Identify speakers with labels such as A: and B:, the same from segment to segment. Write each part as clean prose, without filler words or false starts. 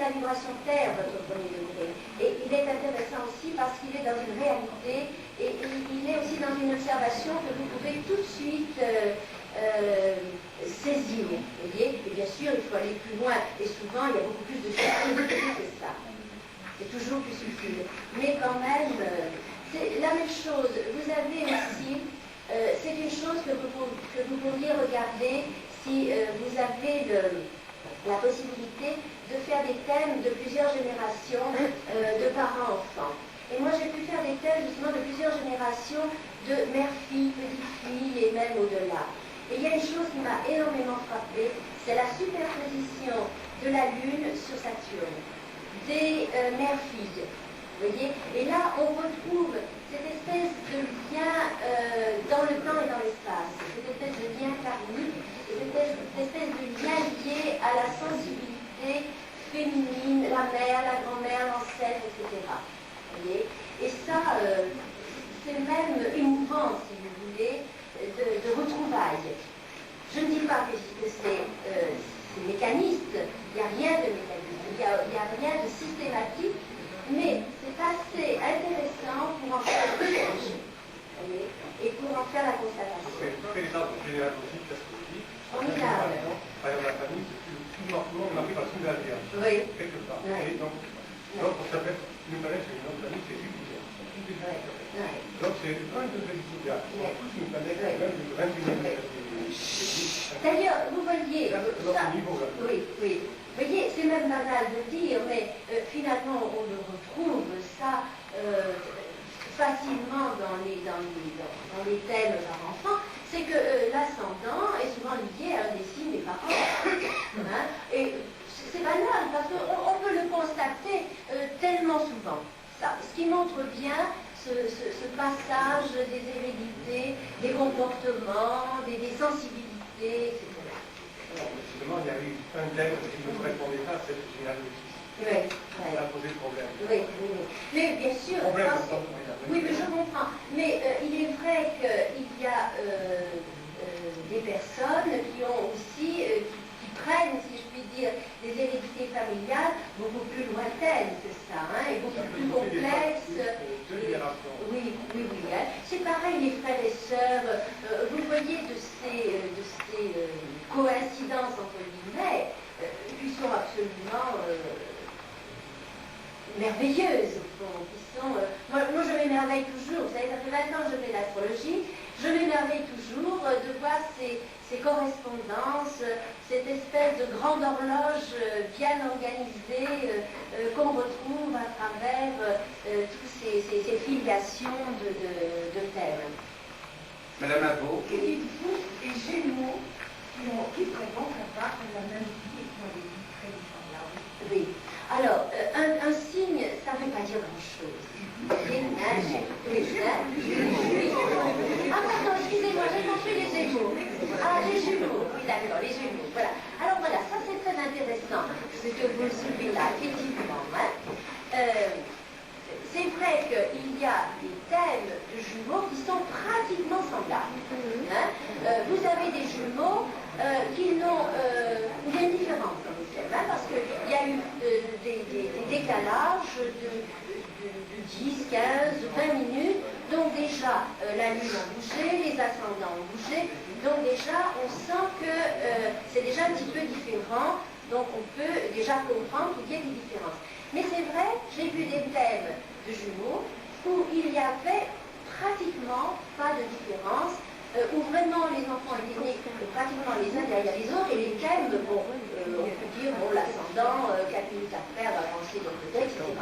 A: la vibration Terre, votre premier degré. Et il est intéressant aussi parce qu'il est dans une réalité et il est aussi dans une observation que vous pouvez tout de suite saisir. Vous voyez. Et bien sûr, il faut aller plus loin. Et souvent, il y a beaucoup plus de subtilité que ça. C'est toujours plus subtil. Mais quand même, c'est la même chose. Vous avez aussi, c'est une chose que vous pourriez regarder si vous avez la possibilité de faire des thèmes de plusieurs générations de parents-enfants. Et moi, j'ai pu faire des thèmes justement de plusieurs générations de mère-fille, petite-fille et même au-delà. Et il y a une chose qui m'a énormément frappée, c'est la superposition de la Lune sur Saturne, des mères-filles. Vous voyez. Et là, on retrouve cette espèce de lien dans le temps et dans l'espace, cette espèce de lien karmique, cette espèce de lien lié à la sensibilité féminine, la mère, la grand-mère, l'ancêtre, etc. Vous voyez. Et ça, c'est même émouvant, si vous voulez, de retrouvailles. Je ne dis pas que c'est mécaniste, il n'y a rien de mécaniste, il n'y a rien de systématique, mais c'est assez intéressant pour en faire le recherche, et pour en faire la constatation.
B: Quel est l'arbre généalogique perspective?
A: Formidable.
B: Par exemple, la famille, tout le monde arrive à trouver la Vierge, quelque part.
A: Oui.
B: Et donc, ça fait une planète, c'est une autre famille, c'est Jupiter. Donc c'est un degré de Jupiter. En plus, une planète même de 21e.
A: D'ailleurs, vous voyez, ça, oui, oui. Vous voyez, c'est même banal de dire, mais finalement, on le retrouve, ça, facilement dans les thèmes par enfant, c'est que l'ascendant est souvent lié à un des signes des parents. Hein, et c'est banal, parce qu'on peut le constater tellement souvent. Ça, ce qui montre bien ce passage des hérédités, des comportements, des sensibilités, etc.
B: Justement, il y a eu un thème qui ne répondait pas à cette généalogie.
A: Oui,
B: Ça a posé problème.
A: oui, oui. Mais bien sûr, oui, mais je comprends. Mais il est vrai qu'il y a des personnes qui ont aussi, qui prennent, si je puis dire, des hérédités familiales beaucoup plus lointaines que ça, hein, et beaucoup plus complexes. Oui, oui, oui. Hein. C'est pareil, les frères et sœurs. Vous voyez de ces coïncidences, entre guillemets, qui sont absolument merveilleuses, qui sont... moi, je m'émerveille toujours, vous savez, ça fait 20 ans que je fais l'astrologie, je m'émerveille toujours de voir ces correspondances, cette espèce de grande horloge bien organisée qu'on retrouve à travers toutes ces filiations de thèmes.
C: Madame Abot.
D: Que dites-vous des Gémeaux qui présentent la même vie et qui ont des vies très différentes?
A: Oui. Alors, un signe, ça ne veut pas dire grand-chose. Ah pardon, excusez-moi, j'ai compris les Gémeaux. Ah, les Gémeaux, oui d'accord, les Gémeaux, voilà. Alors voilà, ça c'est très intéressant, ce que vous soulevez là, effectivement. Hein. C'est vrai qu'il y a des thèmes de jumeaux qui sont pratiquement semblables. Hein. Vous avez des jumeaux qui n'ont... il y a une différence dans les thèmes, hein, parce qu'il y a eu des décalages de 10, 15, 20 minutes, donc déjà la lune a bougé, les ascendants ont bougé, donc déjà on sent que c'est déjà un petit peu différent, donc on peut déjà comprendre qu'il y a des différences. Mais c'est vrai, j'ai vu des thèmes de jumeaux où il n'y avait pratiquement pas de différence, où vraiment les enfants étaient nés pratiquement les uns derrière les autres, et les thèmes, bon, on peut dire, bon, l'ascendant, 4 minutes après, va avancer dans le texte, etc.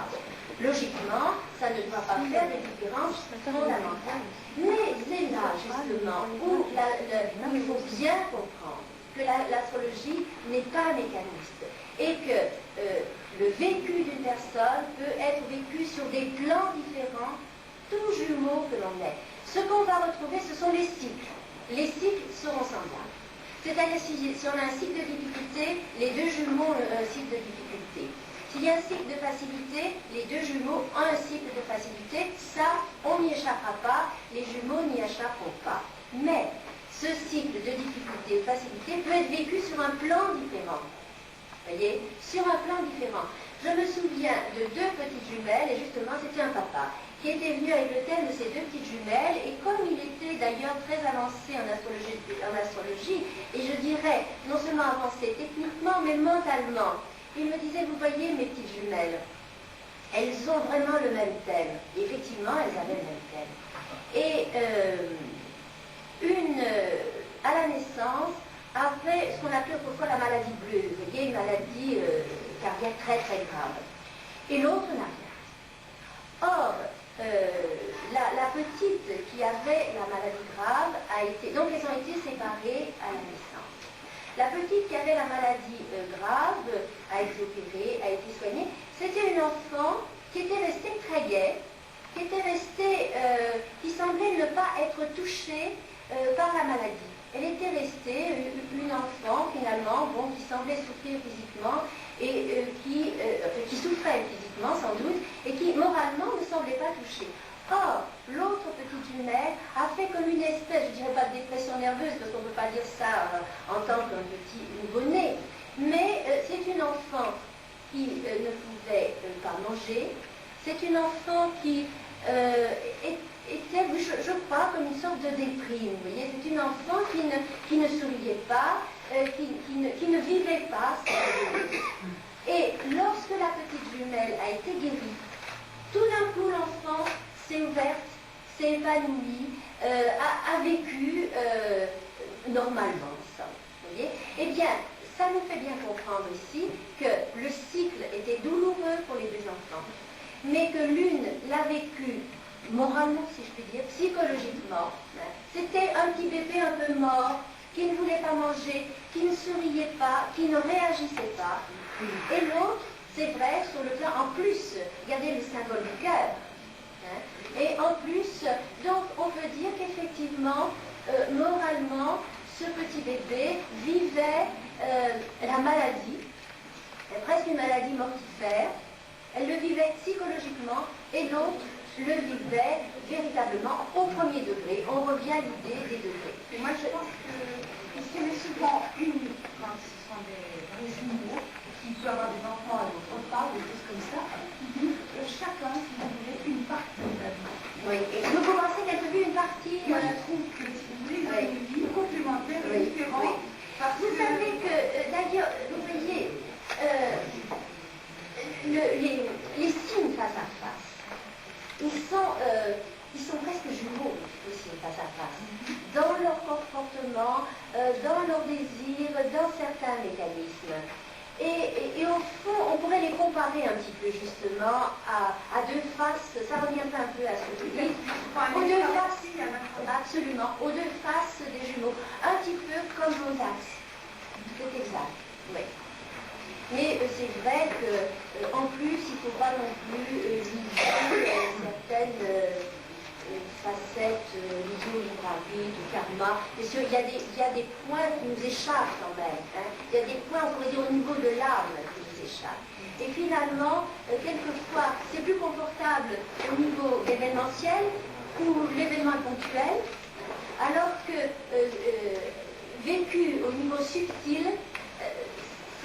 A: Logiquement, ça ne doit pas faire des différences fondamentales. Mais c'est là, justement, où il faut bien comprendre que l'astrologie n'est pas mécaniste, et que le vécu d'une personne peut être vécu sur des plans différents, tout jumeau que l'on est. Ce qu'on va retrouver, ce sont les cycles. Les cycles seront semblables. C'est-à-dire, si on a un cycle de difficulté, les deux jumeaux ont un cycle de difficulté. S'il y a un cycle de facilité, les deux jumeaux ont un cycle de facilité. Ça, on n'y échappera pas, les jumeaux n'y échapperont pas. Mais ce cycle de difficulté et de facilité peut être vécu sur un plan différent. Vous voyez, sur un plan différent. Je me souviens de 2 petites jumelles, et justement c'était un papa qui était venu avec le thème de ces 2 petites jumelles, et comme il était d'ailleurs très avancé en astrologie, et je dirais non seulement avancé techniquement, mais mentalement, il me disait, vous voyez mes petites jumelles, elles ont vraiment le même thème. Et effectivement, elles avaient le même thème. Et à la naissance, avait ce qu'on appelait autrefois la maladie bleue, vous voyez, une maladie cardiaque très très grave. Et l'autre n'a rien. Or, la petite qui avait la maladie grave a été, donc elles ont été séparées à la naissance. La petite qui avait la maladie grave a été opérée, a été soignée. C'était une enfant qui était restée très gaie, qui semblait ne pas être touchée par la maladie. Elle était restée une enfant finalement, bon, qui semblait souffrir physiquement et qui souffrait physiquement sans doute et qui moralement ne semblait pas touchée. Or, l'autre petite jumelle a fait comme une espèce, je ne dirais pas de dépression nerveuse, parce qu'on ne peut pas dire ça en tant qu'un petit nouveau-né, mais c'est une enfant qui ne pouvait pas manger, c'est une enfant qui était, je crois, comme une sorte de déprime, vous voyez, c'est une enfant qui ne souriait pas, qui ne vivait pas. Et lorsque la petite jumelle a été guérie, tout d'un coup l'enfant s'est ouverte, s'est épanouie, a vécu normalement, ça, vous voyez. Eh bien, ça nous fait bien comprendre ici que le cycle était douloureux pour les 2 enfants, mais que l'une l'a vécu moralement, si je puis dire, psychologiquement. C'était un petit bébé un peu mort, qui ne voulait pas manger, qui ne souriait pas, qui ne réagissait pas. Et l'autre, c'est vrai, sur le plan, en plus, regardez le symbole du cœur. Et en plus, donc on peut dire qu'effectivement, moralement, ce petit bébé vivait la maladie, presque une maladie mortifère. Elle le vivait psychologiquement et l'autre le vivait véritablement au premier degré. On revient à l'idée des degrés.
D: Et moi, je pense que ce qui est souvent unique quand ce sont des jumeaux, qui peuvent avoir des enfants et d'autres pas, des choses comme ça, chacun, si vous voulez, une partie de la vie.
A: Oui, et vous pensez qu'elle a vu une partie...
D: Moi, je trouve que, si vous voulez, ils ont une vie complémentaire et différente. Parce
A: Vous savez que, d'ailleurs, vous voyez, les signes face à face, ils sont presque jumeaux aussi face à face, dans leur comportement, dans leurs désirs, dans certains mécanismes. Et au fond, on pourrait les comparer un petit peu justement à 2 faces, ça revient un peu à ce que je dis, aux 2 faces, absolument, aux 2 faces des jumeaux, un petit peu comme vos axes. C'est exact, oui. Mais c'est vrai qu'en plus, il ne faut pas non plus lier certaines facettes, l'iso-libravie, du karma. Bien sûr, il y a des points qui nous échappent quand même. Il y a des points, on pourrait dire, au niveau de l'âme qui nous échappent. Et finalement, quelquefois, c'est plus confortable au niveau événementiel ou l'événement ponctuel, alors que vécu au niveau subtil,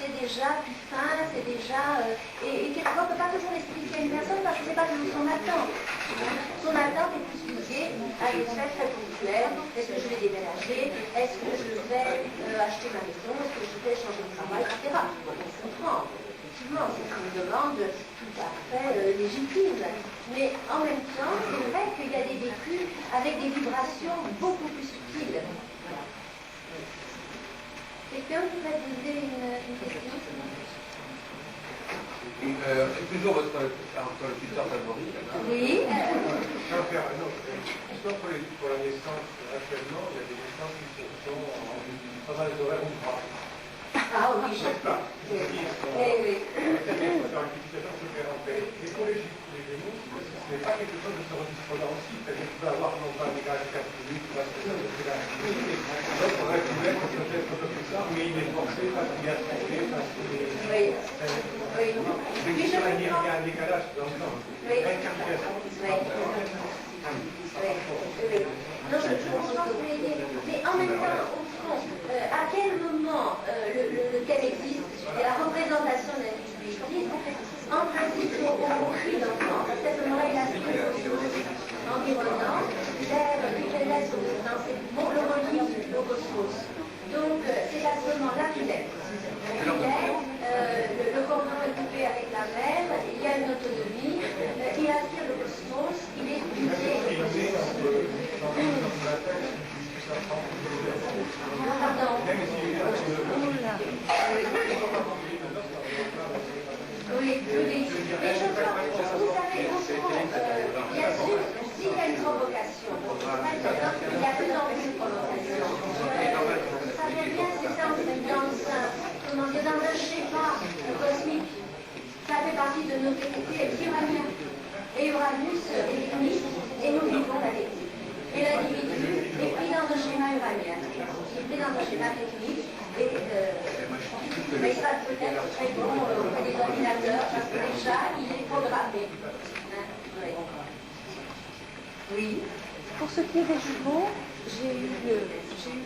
A: c'est déjà plus fin, c'est déjà... et quelquefois, on ne peut pas toujours l'expliquer à une personne parce que ce n'est pas toujours son attente. Son attente est plus liée à des faits très ponctuels. Est-ce que je vais déménager? Est-ce que je vais acheter ma maison? Est-ce que je vais changer de travail? Etc. On comprend. Effectivement, c'est une demande tout à fait légitime. Mais en même temps, c'est vrai qu'il y a des vécus avec des vibrations beaucoup plus subtiles. Quelqu'un voudrait poser une question?
C: C'est toujours votre interlocuteur favori?
A: Oui.
B: Non, pour la naissance, actuellement, il y a des naissances qui sont pendant les horaires ouvrables.
A: Ah oui, je sais pas. Oui.
B: Et pour les Gémeaux, ce n'est pas quelque chose de correspondant aussi. C'est-à-dire qu'il peut avoir non pas un dégage 4 minutes, ou un dégage 10 minutes. Donc on a pu mettre peut-être un peu plus tard, mais il est forcé parce qu'il y a traité, parce qu'il est...
A: Oui. Oui.
B: Mais sur il y a un décalage dans le temps.
A: Oui.
B: L'incarnation.
A: Oui. Non, je comprends ce que vous voulez dire. Mais en même temps, au fond, à quel moment le thème existe, et la représentation de l'individualisme, au cri d'enfant, parce qu'à ce moment-là, il a pris le cosmos environnant, l'air qui laisse dans ses le relief au cosmos. Donc, c'est à ce moment-là qu'il est. Le cordon est coupé avec la mer, il y a une autonomie, il aspire le cosmos, il est étudié le cosmos. Pardon. Oui, oui. Mais je crois, vous savez, au fond, bien sûr, s'il y a une provocation, il y a de plus en plus de provocation. Ça devient, c'est ça, dans un schéma cosmique. Ça fait partie de nos techniques uraniennes. Et Uranus est technique, et nous vivons la technique. Et l'individu est pris dans un schéma uranien, est pris dans un schéma technique, et mais il sera peut-être très bon auprès des ordinateurs, parce que déjà, il est programmé. Hein? Oui.
E: Pour ce qui est des jumeaux, j'ai eu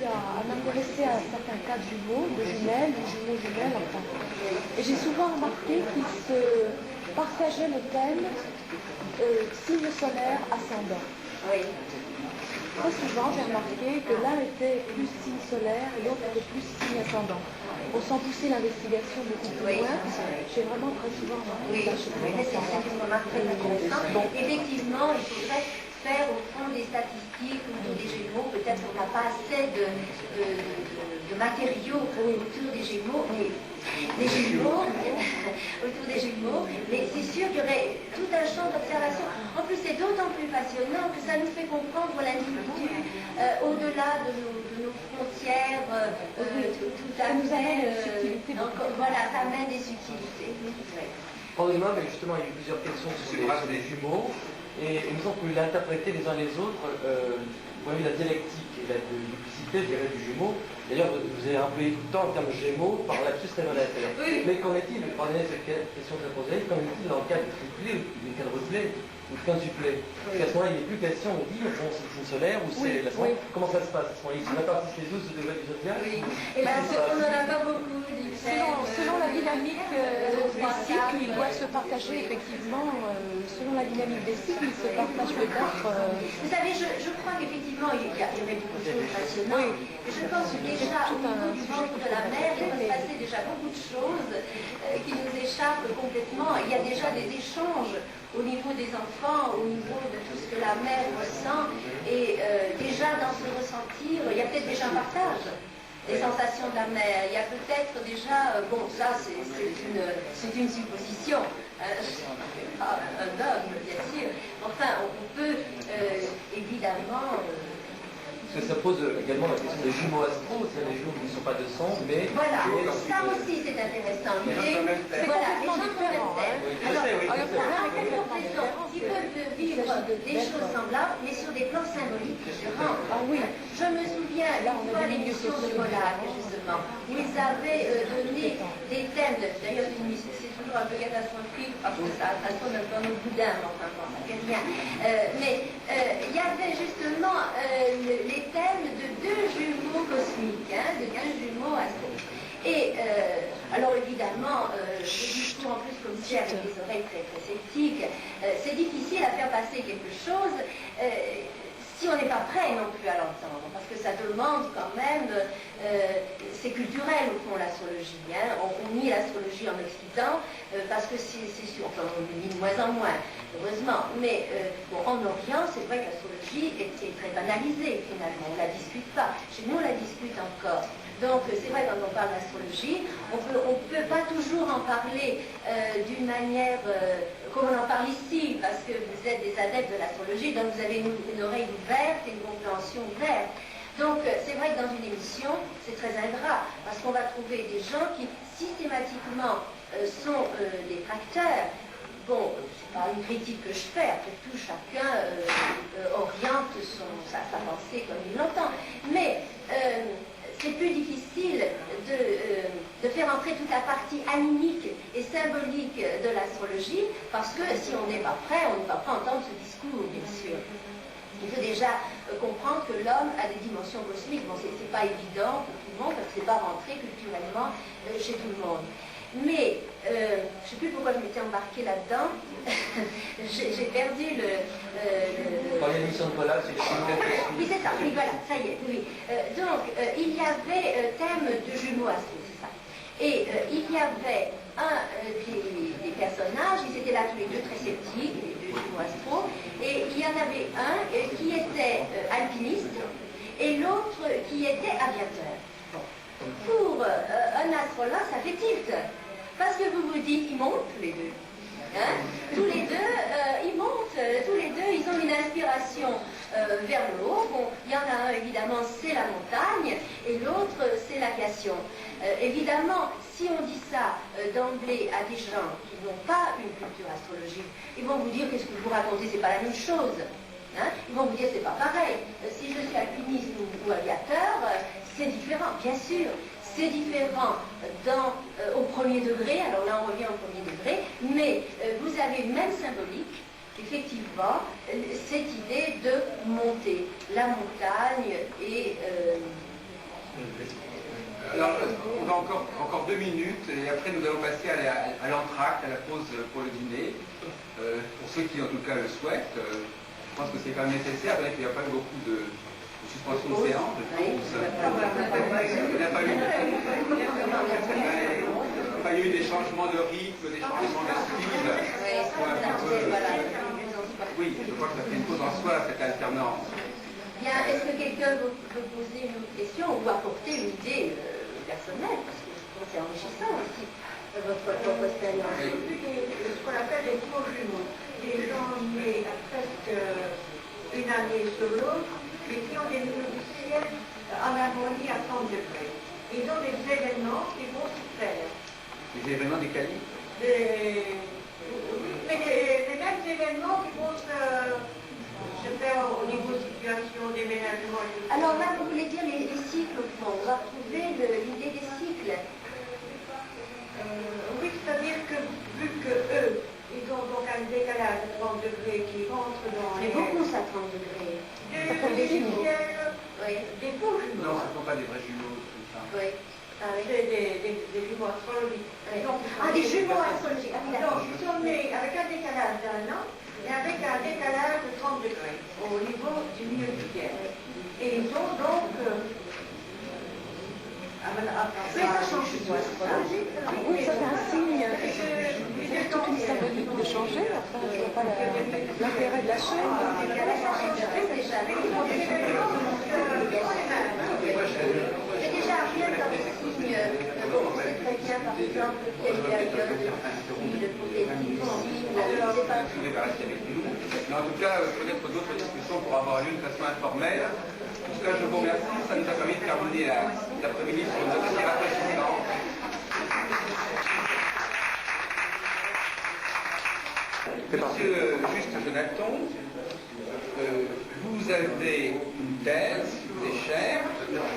E: à m'intéresser à certains cas de jumeaux, de jumelles, enfin. Et j'ai souvent remarqué qu'ils se partageaient le thème signe solaire ascendant.
A: Oui.
E: Très souvent, j'ai remarqué que l'un était plus signe solaire et l'autre était plus signe ascendant. On sent pousser l'investigation beaucoup plus loin. J'ai vraiment très souvent remarqué ça.
A: C'est une remarque très intéressante. Donc, effectivement, il faudrait faire au fond des statistiques autour des Gémeaux. Peut-être qu'on n'a pas assez de matériaux autour des Gémeaux, mais des Gémeaux, autour des Gémeaux, mais c'est sûr qu'il y aurait tout un champ d'observation. En plus, c'est d'autant plus passionnant que ça nous fait comprendre l'individu au-delà de nos frontières, tout à fait. Voilà, ça amène des subtilités.
F: Pardonnez-moi, mais justement, il y a eu plusieurs questions sur les jumeaux, et il me semble que vous l'interprétez les uns les autres, vous avez la dialectique et la duplicité, je dirais, du jumeau. D'ailleurs, vous avez employé tout le temps le terme gémeaux par lapsus révélateur.
A: Oui.
F: Mais qu'en est-il, pardonnez cette question très posée, qu'en est-il dans le cas du triplé ou du quadruplé ou du quintuplet? Parce qu'à ce moment-là, il n'est plus question de dire bon, c'est le signe solaire ou c'est la soirée. Comment ça se passe? Ils sont répartis les 12 degrés du zodiaque?
A: Oui. Et bien, on n'en a pas beaucoup.
E: Selon la dynamique des cycles, ils doivent se partager effectivement, selon la dynamique des cycles, ils se partagent peut-être.
A: Vous savez, je crois qu'effectivement, il y aurait beaucoup de choses passionnantes. Et je pense que déjà, au niveau du ventre de la mer, il va se passer déjà beaucoup de choses qui nous échappent complètement. Il y a déjà des échanges au niveau des enfants, au niveau de tout ce que la mère ressent. Et déjà, dans ce ressentir, il y a peut-être déjà un partage des sensations de la mère. Il y a peut-être déjà, bon, ça c'est une supposition, pas un dogme bien sûr, enfin on peut évidemment...
F: Parce que ça pose également la question des jumeaux astro, c'est les jumeaux qui ne sont pas de sang, mais...
A: Voilà, ça aussi c'est intéressant. Voilà, les gens sont alors, le problème est qu'ils peuvent vivre des choses semblables, mais sur des plans symboliques différents.
E: Ah oui.
A: Je me souviens, une fois l'émission de Molac, justement, où ils avaient donné des thèmes, d'ailleurs c'est toujours un peu catastrophique, parce que ça sonne un peu au boudin, enfin bon, ça fait rien. Mais il y avait justement les thèmes de deux jumeaux cosmiques, de deux jumeaux astro. Et alors évidemment, le discours en plus comme si avec des oreilles très très sceptiques, c'est difficile à faire passer quelque chose si on n'est pas prêt non plus à l'entendre, parce que ça demande quand même, c'est culturel au fond l'astrologie, on nie l'astrologie en Occident, parce que c'est sûr, enfin on le nie de moins en moins, heureusement, mais bon, en Orient, c'est vrai que l'astrologie est très banalisée finalement, on ne la discute pas, chez nous on la discute encore. Donc c'est vrai quand on parle d'astrologie, on peut pas toujours en parler d'une manière comme on en parle ici, parce que vous êtes des adeptes de l'astrologie, donc vous avez une oreille ouverte et une compréhension ouverte. Donc c'est vrai que dans une émission, c'est très ingrat, parce qu'on va trouver des gens qui systématiquement sont des tracteurs. Bon, c'est pas une critique que je fais, après tout, chacun oriente sa pensée comme il l'entend. Mais c'est plus difficile de faire entrer toute la partie animique et symbolique de l'astrologie, parce que si on n'est pas prêt, on ne va pas entendre ce discours, bien sûr. Il faut déjà comprendre que l'homme a des dimensions cosmiques. Bon, c'est pas évident pour tout le monde, parce que c'est pas rentré culturellement chez tout le monde. Mais, je sais plus pourquoi je m'étais embarquée là-dedans. J'ai perdu le...
F: Par l'émission de Paula, c'est le jumeau.
A: Oui, c'est ça, oui, voilà, ça y est, oui. Donc, il y avait thème de jumeaux astro, c'est ça. Et il y avait un des personnages, ils étaient là tous les deux très sceptiques, les deux jumeaux astro, et il y en avait un qui était alpiniste et l'autre qui était aviateur. Bon. Pour un astrologue, ça fait tilt, parce que vous vous dites, ils montent tous les deux. Hein? Tous les deux, ils montent, tous les deux, ils ont une inspiration vers le haut. Bon, il y en a un, évidemment, c'est la montagne, et l'autre, c'est l'aviation. Évidemment, si on dit ça d'emblée à des gens qui n'ont pas une culture astrologique, ils vont vous dire, qu'est-ce que vous racontez, c'est pas la même chose. Hein? Ils vont vous dire, c'est pas pareil. Si je suis alpiniste ou aviateur, c'est différent, bien sûr. C'est différent au premier degré, alors là on revient au premier degré, mais vous avez même symbolique, effectivement, cette idée de monter la montagne et...
C: Alors, on a encore 2 minutes, et après nous allons passer à l'entracte, à la pause pour le dîner. Pour ceux qui en tout cas le souhaitent, je pense que c'est quand même nécessaire, il n'y a pas eu beaucoup de suspension de séance, de pause. Il n'y a pas eu des changements de rythme, des changements de style. Oui, je crois que ça fait une pause en soi, cette alternance.
A: Bien, est-ce que quelqu'un veut poser une question ou apporter une idée personnelle, parce que je pense que c'est enrichissant aussi, votre expérience.
D: Ce qu'on appelle les faux jumeaux. Des gens nés à presque une année sur l'autre, mais qui ont des niveaux du ciel en harmonie à 30 degrés. Ils ont des événements qui vont se faire.
C: Les événements décalés?
D: Mais les mêmes événements qui vont se faire au niveau de situation, déménagement.
A: Alors là, vous voulez dire les cycles au fond, on va retrouver l'idée des cycles.
D: Oui, c'est-à-dire que vu que eux, ils ont donc un décalage de 30 degrés qui rentre dans
A: Mais
D: les...
A: beaucoup ça 30 degrés.
D: Des jumeaux.
A: Oui.
D: Des faux jumeaux.
C: Non, ce ne sont pas des vrais jumeaux, tout ça.
A: Oui. Ah, oui.
D: Des jumeaux astrologiques.
A: Oui.
D: Donc,
A: Des jumeaux astrologiques. Ah, oui,
D: donc,
A: d'accord.
D: ils sont nés avec un décalage d'1 an et avec un décalage de 30 degrés au niveau du milieu du ciel. Et ils ont donc...
A: Mais ça change tout.
E: Oui, ça c'est un signe. C'est toute une symbolique de changer. Enfin, je ne vois pas l'intérêt de la chaîne.
A: C'est déjà rien dans les signes. On sait très bien, par exemple, quelle période de prophétie, c'est pas...
C: Vous devez rester avec nous. Mais en tout cas, peut-être d'autres discussions pour avoir lieu de façon informelle. En tout cas, je vous remercie. Ça nous a permis de terminer l'après-midi sur une note assez rafraîchissante. Monsieur Juste Jonathan, vous avez une thèse, des chers,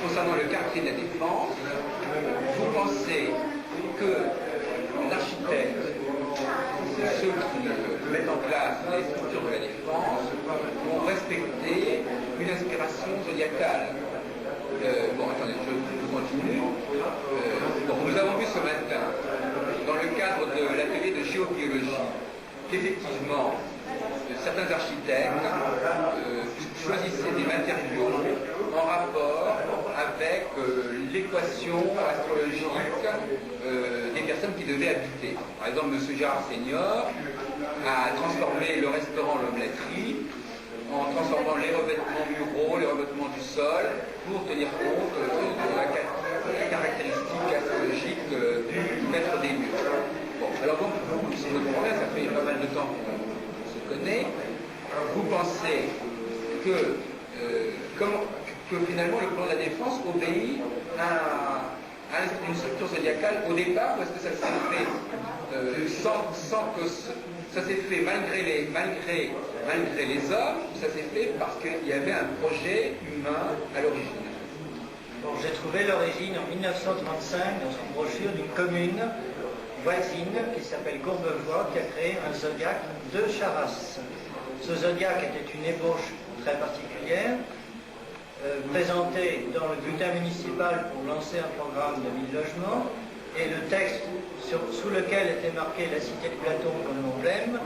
C: concernant le quartier de la Défense. Vous pensez que l'architecte, ceux qui mettent en place les structures de la Défense, vont respecter une inspiration zodiacale. Bon, attendez, je continue. Nous avons vu ce matin, dans le cadre de l'atelier de géobiologie, qu'effectivement, certains architectes choisissaient des matériaux en rapport avec l'équation astrologique des personnes qui devaient habiter. Par exemple, M. Gérard Senior a transformé le restaurant L'Omeletterie en transformant les revêtements muraux, les revêtements du sol, pour tenir compte de la caractéristique astrologique du maître des murs. Bon, alors donc, vous, si je me comprends bien, ça fait pas mal de temps qu'on se connaît. Vous pensez que finalement le plan de la Défense obéit à une structure zodiacale au départ, ou est-ce que ça s'est fait sans que ça s'est fait malgré les hommes, ou ça s'est fait parce qu'il y avait un projet humain à l'origine?
G: Bon, j'ai trouvé l'origine en 1935 dans une brochure d'une commune voisine qui s'appelle Courbevoie, qui a créé un zodiaque de Charras. Ce zodiaque était une ébauche très particulière, présentée dans le bulletin municipal pour lancer un programme de 1000 logements, et le texte sous lequel était marquée la cité de Platon comme emblème,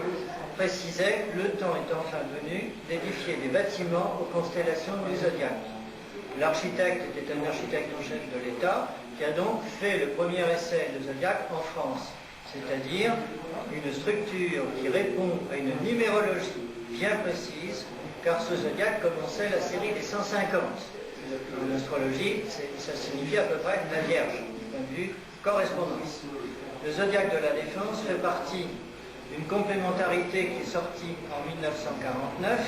G: précisait « Le temps est enfin venu d'édifier des bâtiments aux constellations du zodiaque ». L'architecte était un architecte en chef de l'État qui a donc fait le premier essai de zodiaque en France, c'est-à-dire une structure qui répond à une numérologie bien précise, car ce zodiaque commençait la série des 150. En astrologie, ça signifie à peu près la Vierge, du point de vue correspondance. Le zodiaque de la Défense fait partie d'une complémentarité qui est sortie en 1949,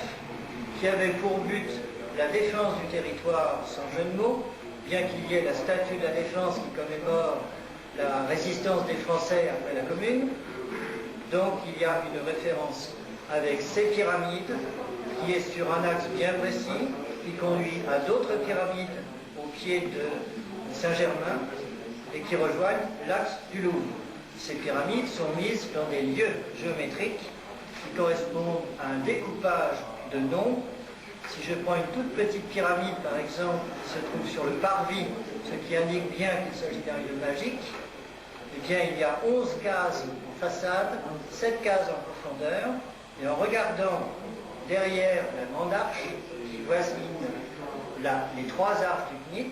G: qui avait pour but la défense du territoire sans jeu de mots, bien qu'il y ait la statue de la Défense qui commémore la résistance des Français après la Commune. Donc il y a une référence avec ces pyramides qui est sur un axe bien précis, qui conduit à d'autres pyramides au pied de Saint-Germain et qui rejoignent l'axe du Louvre. Ces pyramides sont mises dans des lieux géométriques qui correspondent à un découpage de nombres. Si je prends une toute petite pyramide, par exemple, qui se trouve sur le parvis, ce qui indique bien qu'il s'agit d'un lieu magique, eh bien, il y a 11 cases en façade, 7 cases en profondeur, et en regardant derrière la grande arche qui voisine les 3 arches du Knit,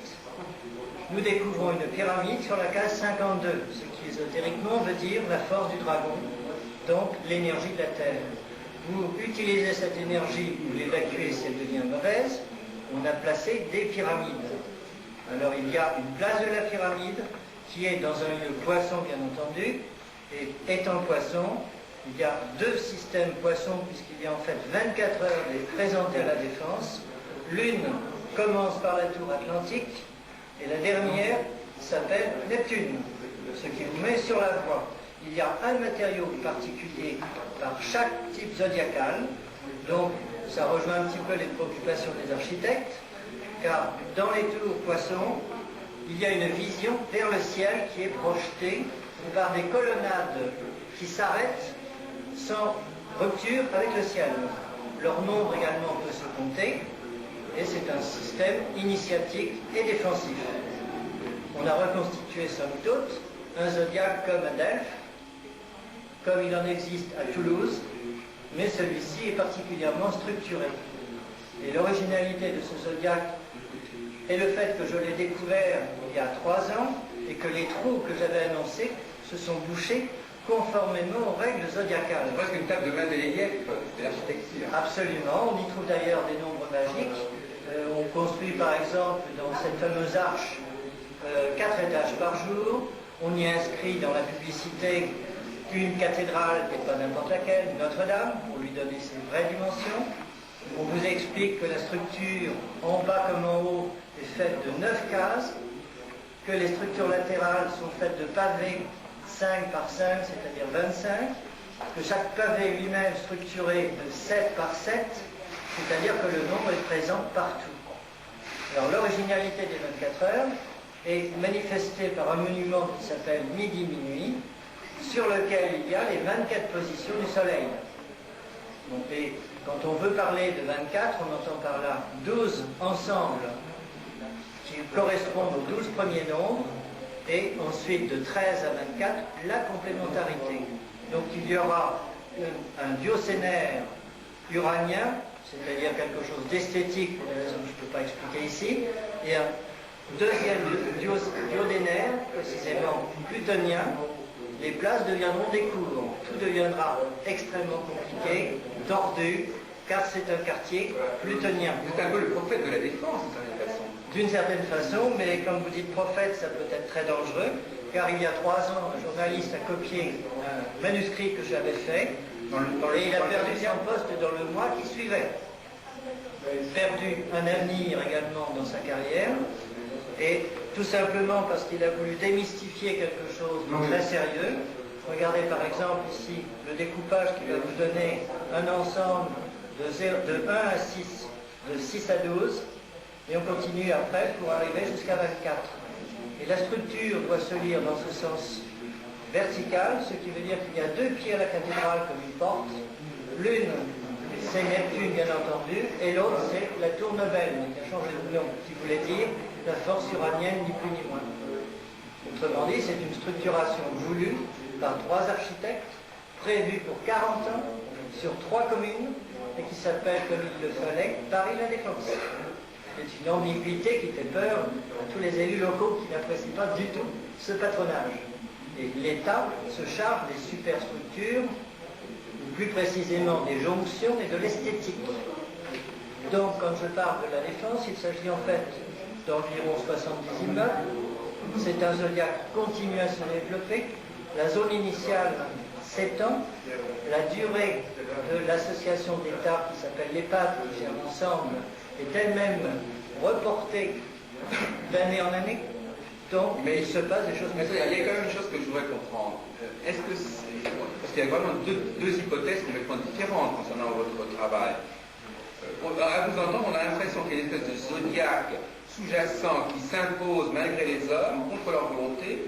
G: nous découvrons une pyramide sur la case 52, ce qui ésotériquement veut dire la force du dragon, donc l'énergie de la Terre. Vous utilisez cette énergie, vous l'évacuez si elle devient mauvaise, on a placé des pyramides. Alors il y a une place de la pyramide qui est dans un lieu poisson bien entendu, et étant poisson, il y a 2 systèmes poissons puisqu'il y a en fait 24 heures présentés à la Défense. L'une commence par la tour Atlantique et la dernière s'appelle Neptune, ce qui vous met sur la voie. Il y a un matériau particulier par chaque type zodiacal, donc ça rejoint un petit peu les préoccupations des architectes, car dans les tours poissons, il y a une vision vers le ciel qui est projetée par des colonnades qui s'arrêtent sans rupture avec le ciel. Leur nombre également peut se compter, et c'est un système initiatique et défensif. On a reconstitué somme toute un zodiaque comme à Delphes, comme il en existe à Toulouse, mais celui-ci est particulièrement structuré. Et l'originalité de ce zodiaque est le fait que je l'ai découvert il y a 3 ans et que les trous que j'avais annoncés se sont bouchés conformément aux règles zodiacales.
C: C'est presque une table de Mendeleïev de l'architecture.
G: Absolument, on y trouve d'ailleurs des nombres magiques. On construit par exemple dans cette fameuse arche 4 étages par jour. On y inscrit dans la publicité une cathédrale qui n'est pas n'importe laquelle, Notre-Dame, pour lui donner ses vraies dimensions. On vous explique que la structure, en bas comme en haut, est faite de 9 cases, que les structures latérales sont faites de pavés 5 par 5, c'est-à-dire 25, que chaque pavé lui-même structuré de 7 par 7, c'est-à-dire que le nombre est présent partout. Alors l'originalité des 24 heures est manifestée par un monument qui s'appelle Midi-Minuit, sur lequel il y a les 24 positions du Soleil. Donc, quand on veut parler de 24, on entend par là 12 ensembles qui correspondent aux 12 premiers nombres, et ensuite de 13 à 24, la complémentarité. Donc il y aura un diocénaire uranien, c'est-à-dire quelque chose d'esthétique pour des raisons que je ne peux pas expliquer ici, et un deuxième duodénaire, précisément plutonien. Les places deviendront des cours, tout deviendra extrêmement compliqué, tordu, car c'est un quartier plutonien.
C: C'est un peu le prophète de la Défense,
G: d'une certaine façon, mais comme vous dites prophète, ça peut être très dangereux, car il y a 3 ans, un journaliste a copié un manuscrit que j'avais fait, et il a perdu son poste dans le mois qui suivait. Il a perdu un avenir également dans sa carrière, et tout simplement parce qu'il a voulu démystifier quelque chose de très sérieux. Regardez par exemple ici le découpage qui va vous donner un ensemble de 1 à 6, de 6 à 12, et on continue après pour arriver jusqu'à 24. Et la structure doit se lire dans ce sens vertical, ce qui veut dire qu'il y a 2 pieds à la cathédrale comme une porte. L'une, c'est Neptune bien entendu, et l'autre c'est la tour Nobel, qui a changé de nom, qui voulait dire la force uranienne ni plus ni moins. Autrement dit, c'est une structuration voulue par 3 architectes, prévue pour 40 ans, sur 3 communes, et qui s'appelle, comme il le fallait, Paris-La Défense. C'est une ambiguïté qui fait peur à tous les élus locaux qui n'apprécient pas du tout ce patronage. Et l'État se charge des superstructures, ou plus précisément des jonctions et de l'esthétique. Donc, quand je parle de La Défense, il s'agit en fait d'environ 70 immeubles. C'est un zodiaque qui continue à se développer. La zone initiale s'étend. La durée de l'association d'État qui s'appelle l'EPAD, qui gère l'ensemble, est elle-même reportée d'année en année. Donc, mais il se passe des choses...
C: Mais il y a quand même une chose que je voudrais comprendre. Est-ce que c'est... Parce qu'il y a vraiment deux hypothèses complètement différentes concernant votre travail. À vous entendre, on a l'impression qu'il y a une espèce de zodiaque sous-jacent qui s'impose malgré les hommes, contre leur volonté.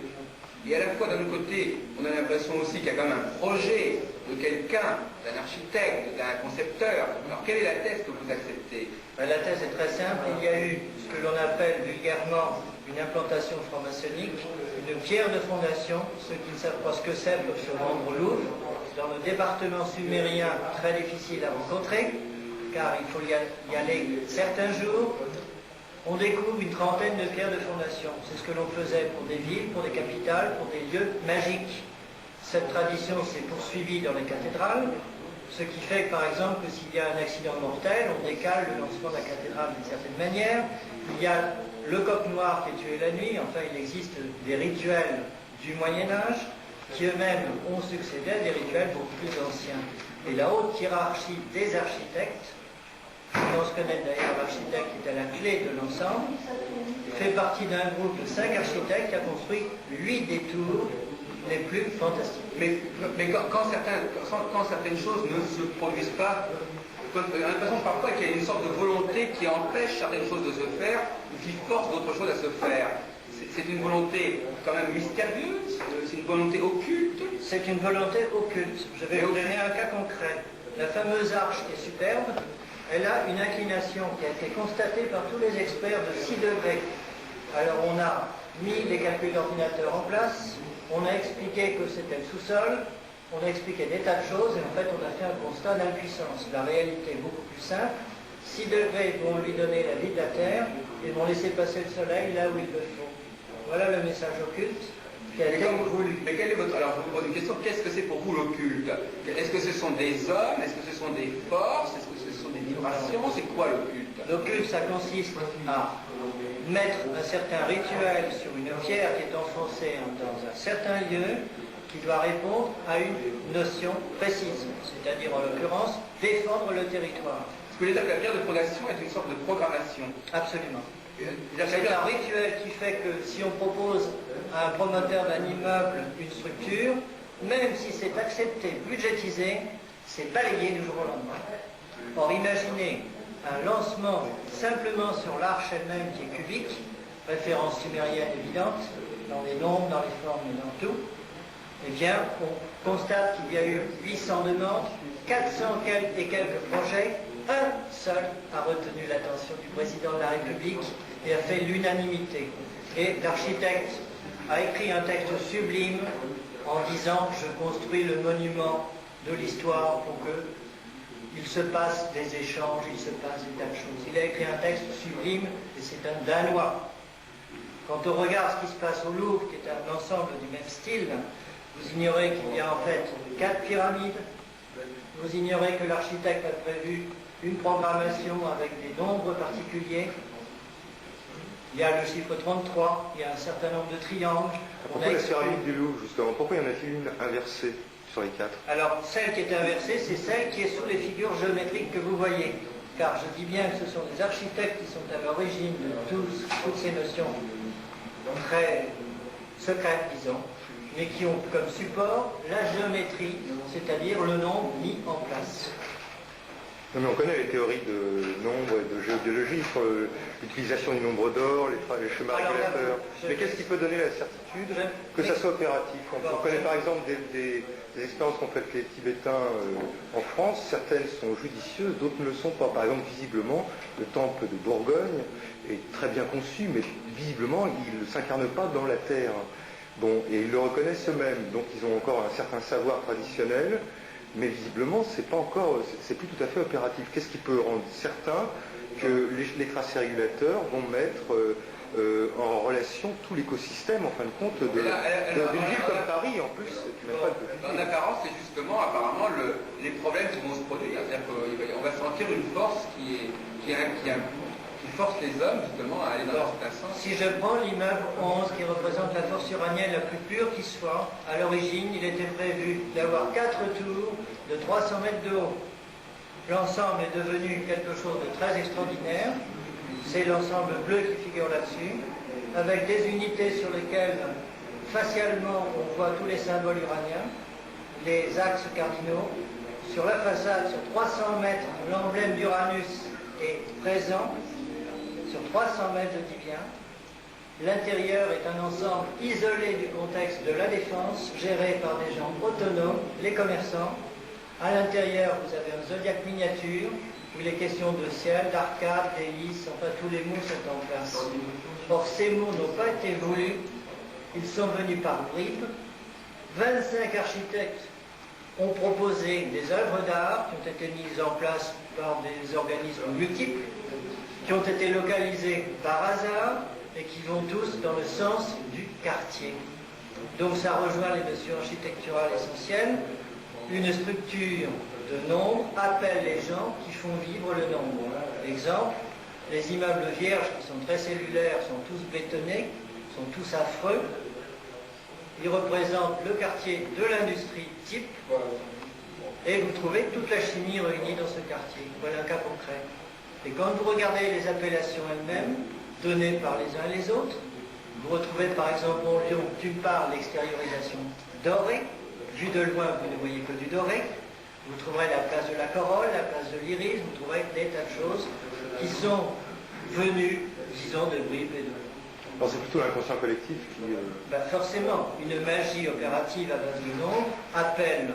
C: Et à la fois, d'un autre côté, on a l'impression aussi qu'il y a quand même un projet de quelqu'un, d'un architecte, d'un concepteur. Alors, quelle est la thèse que vous acceptez?
G: La thèse est très simple. Il y a eu ce que l'on appelle vulgairement une implantation franc-maçonnique, une pierre de fondation. Ceux qui ne savent pas ce que c'est peuvent se rendre au Louvre. Dans le département sumérien, très difficile à rencontrer, car il faut y aller certains jours. On découvre une trentaine de pierres de fondation. C'est ce que l'on faisait pour des villes, pour des capitales, pour des lieux magiques. Cette tradition s'est poursuivie dans les cathédrales, ce qui fait par exemple que s'il y a un accident mortel, on décale le lancement de la cathédrale d'une certaine manière. Il y a le coq noir qui est tué la nuit. Enfin, il existe des rituels du Moyen-Âge qui eux-mêmes ont succédé à des rituels beaucoup plus anciens. Et la haute hiérarchie des architectes, on se connaît d'ailleurs l'architecte qui est à la clé de l'ensemble, fait partie d'un groupe de 5 architectes qui a construit 8 des tours les plus fantastiques.
C: Mais quand certaines choses ne se produisent pas, on a l'impression parfois qu'il y a une sorte de volonté qui empêche certaines choses de se faire ou qui force d'autres choses à se faire. C'est une volonté quand même mystérieuse, c'est une volonté occulte.
G: C'est une volonté occulte. Je vais vous donner un cas concret. La fameuse arche qui est superbe, elle a une inclination qui a été constatée par tous les experts de 6 degrés. Alors on a mis les calculs d'ordinateur en place, on a expliqué que c'était le sous-sol, on a expliqué des tas de choses et en fait on a fait un constat d'impuissance. La réalité est beaucoup plus simple. 6 degrés vont lui donner la vie de la Terre et vont laisser passer le soleil là où il le faut. Voilà le message occulte qui a été voulu.
C: Mais quel est votre... Alors, je vous pose une question. Qu'est-ce que c'est pour vous l'occulte? Est-ce que ce sont des hommes? Est-ce que ce sont des forces? Est-ce que ce sont des vibrations? C'est quoi l'occulte?
G: L'occulte, ça consiste à mettre un certain rituel sur une pierre qui est enfoncée dans un certain lieu qui doit répondre à une notion précise, c'est-à-dire en l'occurrence défendre le territoire.
C: Ce que vous voulez dire que la pierre de fondation est une sorte de programmation?
G: Absolument. C'est un rituel qui fait que si on propose à un promoteur d'un immeuble une structure, même si c'est accepté, budgétisé, c'est balayé du jour au lendemain. Or, imaginez un lancement simplement sur l'arche elle-même qui est cubique, référence sumérienne évidente, dans les nombres, dans les formes et dans tout. Eh bien, on constate qu'il y a eu 800 demandes, 400 et quelques projets. Un seul a retenu l'attention du président de la République et a fait l'unanimité. Et l'architecte a écrit un texte sublime en disant « Je construis le monument de l'histoire pour qu'il se passe des échanges, il se passe des tas de choses. » Il a écrit un texte sublime et c'est un Danois. Quand on regarde ce qui se passe au Louvre, qui est un ensemble du même style, vous ignorez qu'il y a en fait 4 pyramides. Vous ignorez que l'architecte a prévu une programmation avec des nombres particuliers. Il y a le chiffre 33, il y a un certain nombre de triangles.
H: Pourquoi la pyramide du Louvre, justement? Pourquoi y en a-t-il une inversée sur les 4?
G: Alors, celle qui est inversée, c'est celle qui est sous les figures géométriques que vous voyez. Car je dis bien que ce sont des architectes qui sont à l'origine de toutes ces notions très secrètes, disons, mais qui ont comme support la géométrie, c'est-à-dire le nombre mis en place.
H: Non, mais on connaît les théories de nombres et de géobiologie sur l'utilisation du nombre d'or, les chemins régulateurs. Mais qu'est-ce qui peut donner la certitude que ça soit opératif? On connaît par exemple des expériences qu'ont faites les Tibétains en France. Certaines sont judicieuses, d'autres ne le sont pas. Par exemple, visiblement, le temple de Bourgogne est très bien conçu, mais visiblement, il ne s'incarne pas dans la terre. Bon, et ils le reconnaissent eux-mêmes, donc ils ont encore un certain savoir traditionnel, mais visiblement, c'est pas encore, c'est plus tout à fait opératif. Qu'est-ce qui peut rendre certain que les tracés régulateurs vont mettre en relation tout l'écosystème, en fin de compte, d'une ville comme Paris, en plus, tu n'as pas de...
C: En apparence, c'est justement, apparemment, les problèmes qui vont se produire. C'est-à-dire qu'on va sentir une force qui force les hommes, justement, à aller dans un certain sens.
G: Si je prends l'immeuble 11, qui représente la force uranienne la plus pure qui soit, à l'origine, il était prévu d'avoir 4 tours de 300 mètres de haut. L'ensemble est devenu quelque chose de très extraordinaire. C'est l'ensemble bleu qui figure là-dessus, avec des unités sur lesquelles, facialement, on voit tous les symboles uraniens, les axes cardinaux. Sur la façade, sur 300 mètres, l'emblème d'Uranus est présent, sur 300 mètres, je dis bien. L'intérieur est un ensemble isolé du contexte de la défense, géré par des gens autonomes, les commerçants. À l'intérieur, vous avez un zodiaque miniature, où il est question de ciel, d'arcade, d'hélice, enfin tous les mots sont en place. Or, ces mots n'ont pas été voulus, ils sont venus par bribes. 25 architectes ont proposé des œuvres d'art qui ont été mises en place par des organismes multiples, qui ont été localisés par hasard et qui vont tous dans le sens du quartier. Donc ça rejoint les notions architecturales essentielles. Une structure de nombre appelle les gens qui font vivre le nombre. Exemple, les immeubles vierges qui sont très cellulaires sont tous bétonnés, sont tous affreux. Ils représentent le quartier de l'industrie type et vous trouvez toute la chimie réunie dans ce quartier. Voilà un cas concret. Et quand vous regardez les appellations elles-mêmes, données par les uns et les autres, vous retrouvez par exemple en Lyon, d'une part, l'extériorisation dorée. Vu de loin, vous ne voyez que du doré. Vous trouverez la place de la Corolle, la place de l'Iris, vous trouverez des tas de choses qui sont venues, disons, de bribes et de...
H: Alors c'est plutôt l'inconscient collectif qui...
G: forcément, une magie opérative à base du nombre appelle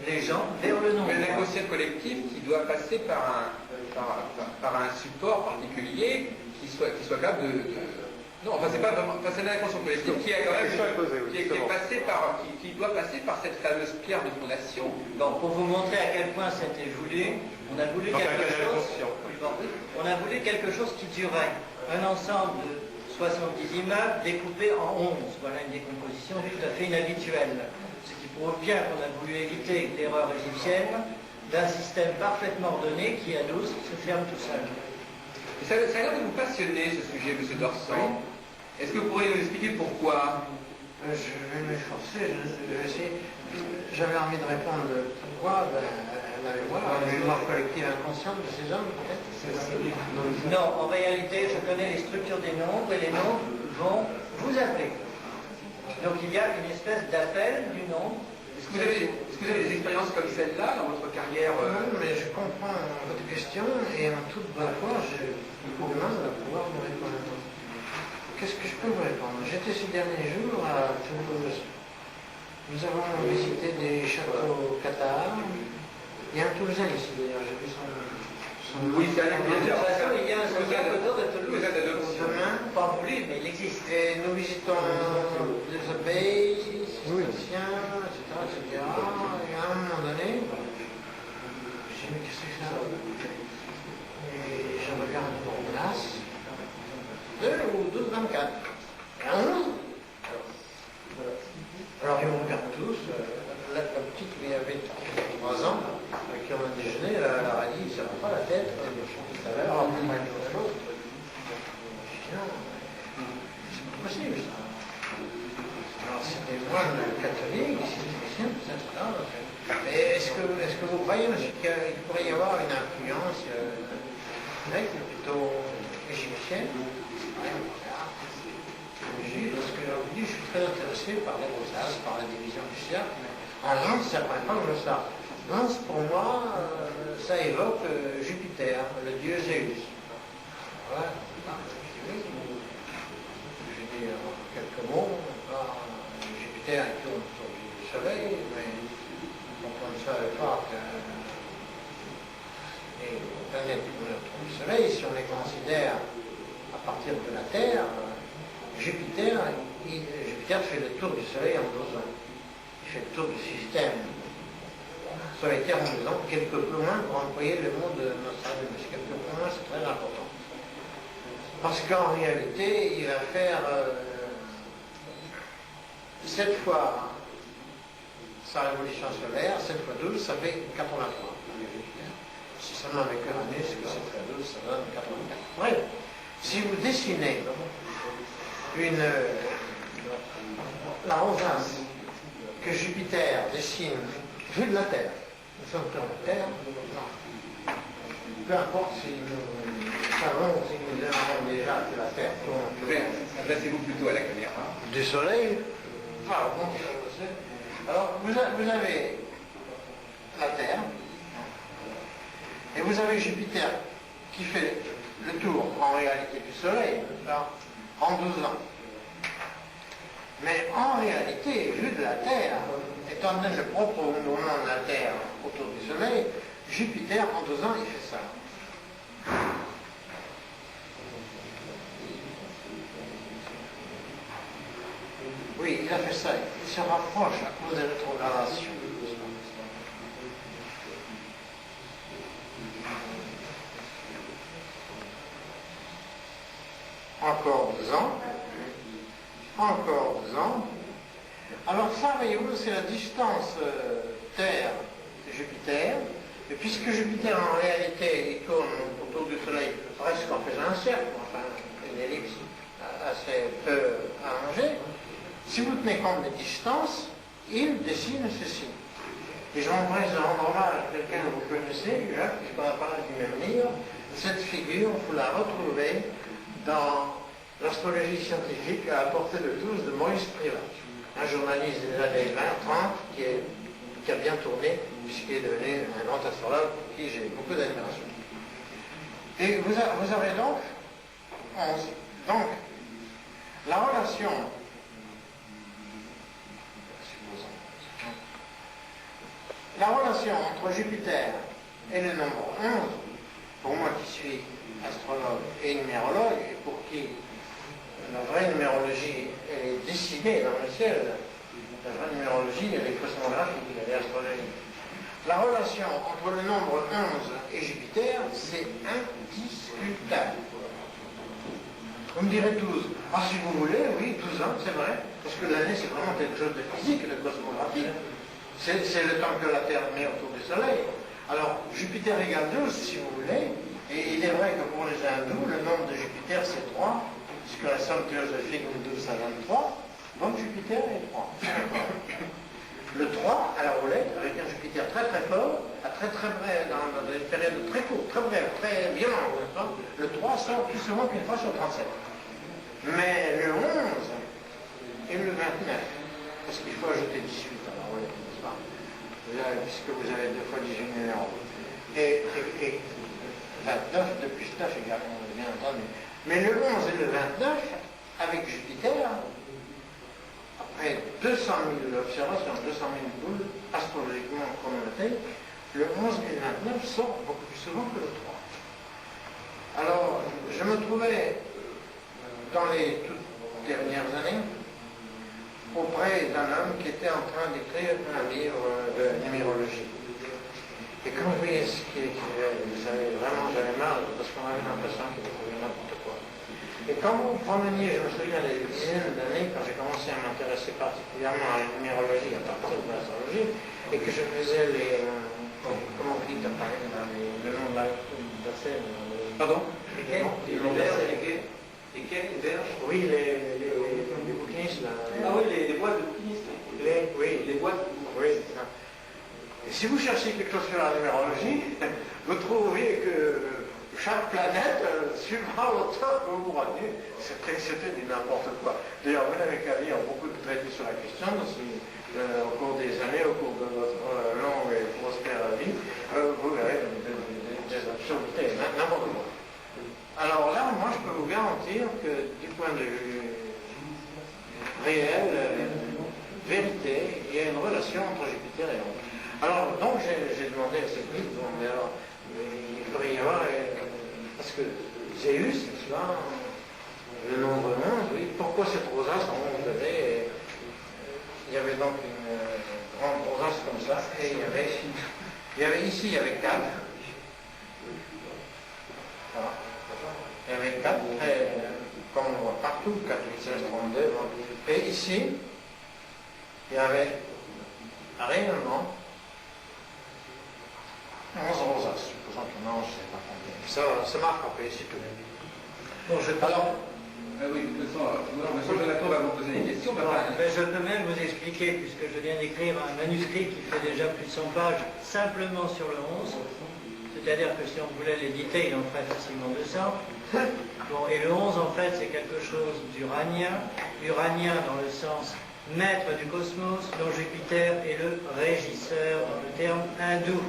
G: les gens vers le nombre.
C: Mais l'inconscient collectif qui doit passer par un support particulier qui soit capable de... Non, enfin c'est pas vraiment... Enfin, c'est l'inconscient collectif qui est quand même... qui doit passer par cette fameuse pierre de fondation.
G: Bon, pour vous montrer à quel point c'était voulu, on a voulu quelque chose qui durait. Un ensemble de 70 immeubles découpés en 11. Voilà une décomposition tout à fait inhabituelle. Ce qui prouve bien qu'on a voulu éviter l'erreur égyptienne d'un système parfaitement ordonné qui à 12 se ferme tout seul.
C: Et ça a l'air de vous passionner ce sujet, M. Dorsan. Est-ce que vous pourriez nous expliquer pourquoi?
I: Je vais m'efforcer. J'avais envie de répondre pourquoi la mémoire collective inconsciente de ces hommes, peut-être.
G: Non, en réalité, je connais les structures des nombres et les nombres vont vous appeler. Donc il y a une espèce d'appel du nombre.
C: Est-ce que vous avez des expériences comme celle-là dans votre carrière?
I: Non, mais je comprends votre question et en toute bonne foi, je demande de pouvoir vous répondre. Qu'est-ce que je peux vous répondre? J'étais ces derniers jours à Toulouse. Nous avons visité des châteaux cathares. Il y a un Toulousain ici d'ailleurs, j'ai vu son
C: Oui, c'est un
G: De toute façon, il y a un château de Toulouse.
I: demain.
G: Pas voulu, mais il existe.
I: Et nous visitons des abbayes, cisterciens, etc. Et à un moment donné, j'ai dit, mais qu'est-ce que c'est ça? Et je regarde pour glace. 2 ou 12, 24. 11. Alors ils me regardent tous. La petite qui avait 3 ans, avec qui on a déjeuné, elle a dit, ça va pas la tête, tout à l'heure, on va faire autre chose. Je dis non, c'est pas possible ça. Alors c'était moi le catholique, ici le chrétien, tout ça, tout ça. Mais est-ce que vous croyez, monsieur, qu'il pourrait y avoir une influence grecque, plutôt égyptienne? Parce que je suis très intéressé par les rosaces, par la division du cercle. En Lens, c'est la première fois que je ça. Lens, pour moi, ça évoque Jupiter, le dieu Zéus. Voilà. Je dis en quelques mots, Jupiter il tourne autour du Soleil, mais on ne savait pas que les planètes tournent autour du Soleil, si on les considère à partir de la Terre, Jupiter Jupiter fait le tour du Soleil en 12 ans. Il fait le tour du système Soleil-Terre en 2 ans, quelque peu moins pour employer le mot de Nostradamus. Quelque peu moins, c'est très important. Parce qu'en réalité, il va faire 7 fois sa révolution solaire, 7 fois 12, ça fait 83. Si seulement avec Uranus, que 7 fois 12, ça donne 84. Bref, si vous dessinez la rosace que Jupiter dessine vue de la Terre, nous sommes sur la Terre, peu importe si nous savons, si nous avons déjà que la Terre tourne.
C: Adressez-vous plutôt à la caméra.
I: Du Soleil. Bon, alors, vous avez la Terre, et vous avez Jupiter qui fait le tour en réalité du Soleil en 12 ans. Mais en réalité, vu de la Terre, étant donné le propre mouvement de la Terre autour du Soleil, Jupiter en 12 ans, il fait ça. Oui, il a fait ça. Il se rapproche à cause des rétrogradations. Encore 2 ans. Encore 2 ans. Alors ça, voyez-vous, c'est la distance Terre-Jupiter. Et puisque Jupiter, en réalité, il tourne autour du Soleil presque en faisant un cercle, enfin, une ellipse assez peu allongée, si vous tenez compte des distances, il dessine ceci. Et je m'en présente hommage à quelqu'un que vous connaissez, Jacques, puisqu'on a parlé du même livre. Cette figure, vous la retrouvez dans l'astrologie scientifique à la portée de tous de Maurice Privat, un journaliste des années 20-30 qui a bien tourné, puisqu'il est devenu un grand astrologue pour qui j'ai beaucoup d'admiration. Et vous avez donc 11. Donc, la relation entre Jupiter et le nombre 11, pour moi qui suis astrologue et numérologue, et pour qui la vraie numérologie est dessinée dans le ciel, la vraie numérologie elle est cosmographique, elle est astrologique. La relation entre le nombre 11 et Jupiter, c'est indiscutable. Vous me direz tous, si vous voulez, oui, 12 ans, c'est vrai, parce que l'année c'est vraiment quelque chose de physique, de cosmographique. C'est le temps que la Terre met autour du Soleil. Alors, Jupiter égale 12, si vous voulez, et il est vrai que pour les hindous, le nombre de Jupiter c'est 3, puisque la somme théosophique de 12 à 23, donc Jupiter est 3. Le 3 à la roulette, avec un Jupiter très très fort, à très bref, dans des périodes très courtes, très brèves, très violentes, le 3 sort plus souvent qu'une fois sur 37. Mais le 11 et le 29, parce qu'il faut ajouter 18 à la roulette, n'est-ce pas? Puisque vous avez 2 fois 18 numéros. Et 29 de plus 9 également, bien entendu. Mais le 11 et le 29, avec Jupiter, après 200 000 observations, 200 000 boules astrologiquement chronotées, le 11 et le 29 sortent beaucoup plus souvent que le 3. Alors, je me trouvais dans les toutes dernières années auprès d'un homme qui était en train d'écrire un livre de numérologie. Et quand je voyais ce qu'il écrivait, j'avais mal, parce qu'on avait l'impression qu'il écrivait n'importe quoi. Et quand vous promeniez, je me souviens des dizaines d'années, quand j'ai commencé à m'intéresser particulièrement à la numérologie à partir de l'astrologie, et que je faisais les... comment vous dites à Paris, le nom de la scène. Pardon?
C: Lesquels?
I: Oui, les bouquinistes, là.
C: Ah oui, les boîtes de bouquinistes.
I: Oui,
C: les boîtes.
I: Oui, c'est ça. Et si vous cherchez quelque chose sur la numérologie, vous trouverez que chaque planète suivra l'auteur que vous rendez. C'était du n'importe quoi. D'ailleurs, vous n'avez qu'à lire beaucoup de traités sur la question au cours des années, au cours de votre longue et prospère vie, vous verrez des absurdités, n'importe quoi. Alors là, moi, je peux vous garantir que du point de vue réel, vérité, il y a une relation entre Jupiter et l'homme. Alors, donc, j'ai demandé à ce livre, mais alors, il faudrait y avoir, parce que Zéus, n'est-ce pas, le nombre 11, oui, pourquoi cette rosace en 11 degrés? il y avait donc une grande brosse comme ça, et il y avait ici, il y avait 4. Voilà. Il y avait 4, comme on voit partout, 4, 8, 16, 32. Et ici, il y avait réellement 11 rosaces, supposons que non, je ne sais pas combien. Ça marque un peu ici tout.
G: Bon,
I: Alors,
C: oui, de toute façon, M. Jonathan va vous poser des questions.
G: je peux même vous expliquer, puisque je viens d'écrire un manuscrit qui fait déjà plus de 100 pages, simplement sur le 11. C'est-à-dire que si on voulait l'éditer, il en ferait facilement 200. Bon, et le 11, en fait, c'est quelque chose d'uranien. Uranien dans le sens maître du cosmos, dont Jupiter est le régisseur dans le terme hindou.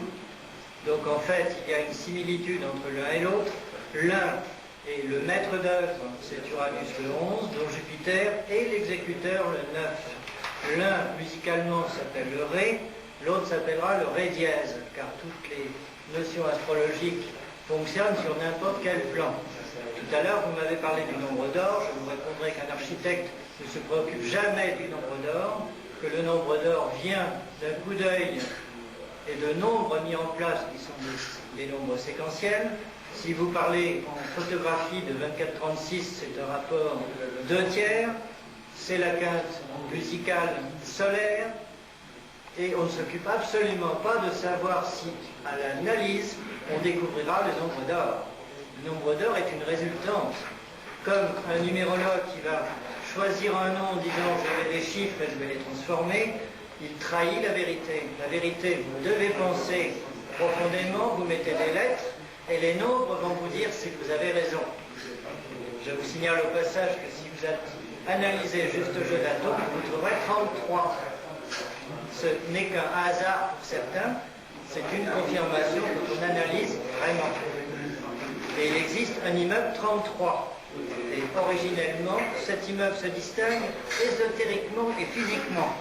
G: Donc en fait, il y a une similitude entre l'un et l'autre. L'un est le maître d'œuvre, c'est Uranus le 11, dont Jupiter est l'exécuteur le 9. L'un, musicalement, s'appelle le Ré, l'autre s'appellera le Ré dièse, car toutes les notions astrologiques fonctionnent sur n'importe quel plan. Tout à l'heure, vous m'avez parlé du nombre d'or, je vous répondrai qu'un architecte ne se préoccupe jamais du nombre d'or, que le nombre d'or vient d'un coup d'œil et de nombres mis en place qui sont des nombres séquentiels. Si vous parlez en photographie de 24-36, c'est un rapport 2/3, c'est la quinte musicale solaire, et on ne s'occupe absolument pas de savoir si, à l'analyse, on découvrira le nombre d'or. Le nombre d'or est une résultante. Comme un numérologue qui va choisir un nom en disant je vais des chiffres et je vais les transformer, il trahit la vérité. La vérité, vous devez penser profondément, vous mettez des lettres, et les nombres vont vous dire si vous avez raison. Je vous signale au passage que si vous analysez juste le jeu d'atomes, vous trouverez 33. Ce n'est qu'un hasard pour certains, c'est une confirmation quand on analyse vraiment. Et il existe un immeuble 33. Et originellement, cet immeuble se distingue ésotériquement et physiquement.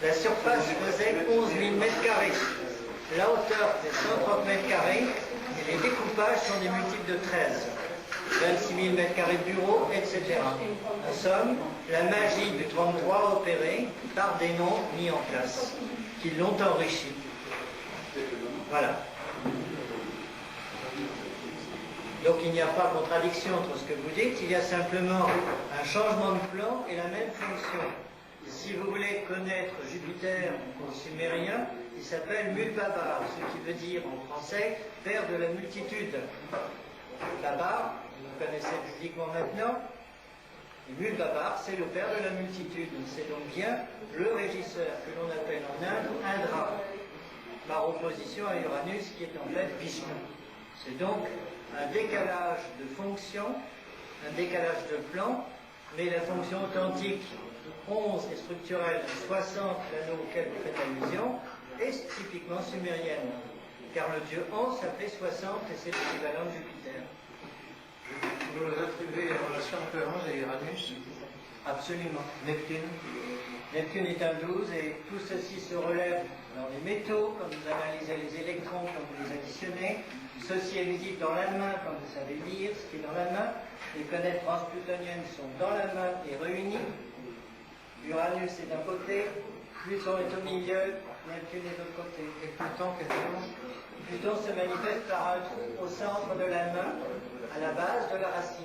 G: La surface faisait 11 000 m². La hauteur fait 130 m². Et les découpages sont des multiples de 13. 26 000 m² de bureau, etc. En somme, la magie du 33 opérée par des noms mis en place, qui l'ont enrichi. Voilà. Donc il n'y a pas contradiction entre ce que vous dites, il y a simplement un changement de plan et la même fonction. Si vous voulez connaître Jupiter en sumérien, il s'appelle Mulbabar, ce qui veut dire en français père de la multitude. Babar, vous connaissez publiquement maintenant, et Mulbabar, c'est le père de la multitude. C'est donc bien le régisseur que l'on appelle en Inde Indra, par opposition à Uranus qui est en fait Vishnu. C'est donc un décalage de fonction, un décalage de plan, mais la fonction authentique 11 est structurelle, 60, l'anneau auquel vous faites allusion, est typiquement sumérienne, car le dieu 11 s'appelait 60 et c'est l'équivalent de Jupiter.
I: vous nous attribuez en relation entre 11 et Uranus?
G: Absolument. Neptune. Neptune est un 12 et tout ceci se relève dans les métaux, quand vous analysez les électrons, quand vous les additionnez. Ceci est visible dans la main quand vous savez lire ce qui est dans la main. Les planètes transplutoniennes sont dans la main et réunies. Uranus est d'un côté, Pluton est au milieu, Neptune est de l'autre côté.
I: Et Pluton, qu'est-ce que
G: Pluton se manifeste par un trou au centre de la main, à la base de la racine.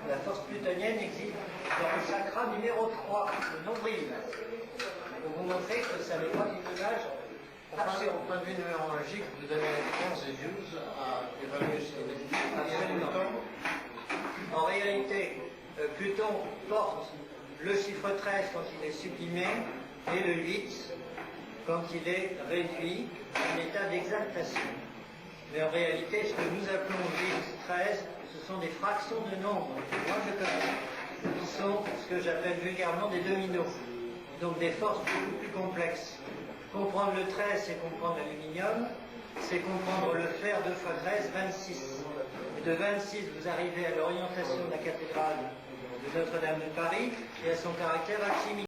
G: La force plutonienne existe dans le chakra numéro 3, le nombril. Pour vous montrer que ça n'est pas une image absolue.
I: Au point de vue numérologique, vous donnez 11 et 12 à Uranus et Neptune.
G: Absolument. En réalité, Pluton porte le chiffre 13 quand il est sublimé et le 8 quand il est réduit en état d'exaltation. Mais en réalité, ce que nous appelons 8, 13, ce sont des fractions de nombres, moi je connais, qui sont ce que j'appelle vulgairement des dominos, donc des forces beaucoup plus complexes. Comprendre le 13, c'est comprendre l'aluminium, c'est comprendre le fer 2 fois 13, 26. Et de 26, vous arrivez à l'orientation de la cathédrale de Notre-Dame de Paris et à son caractère alchimique.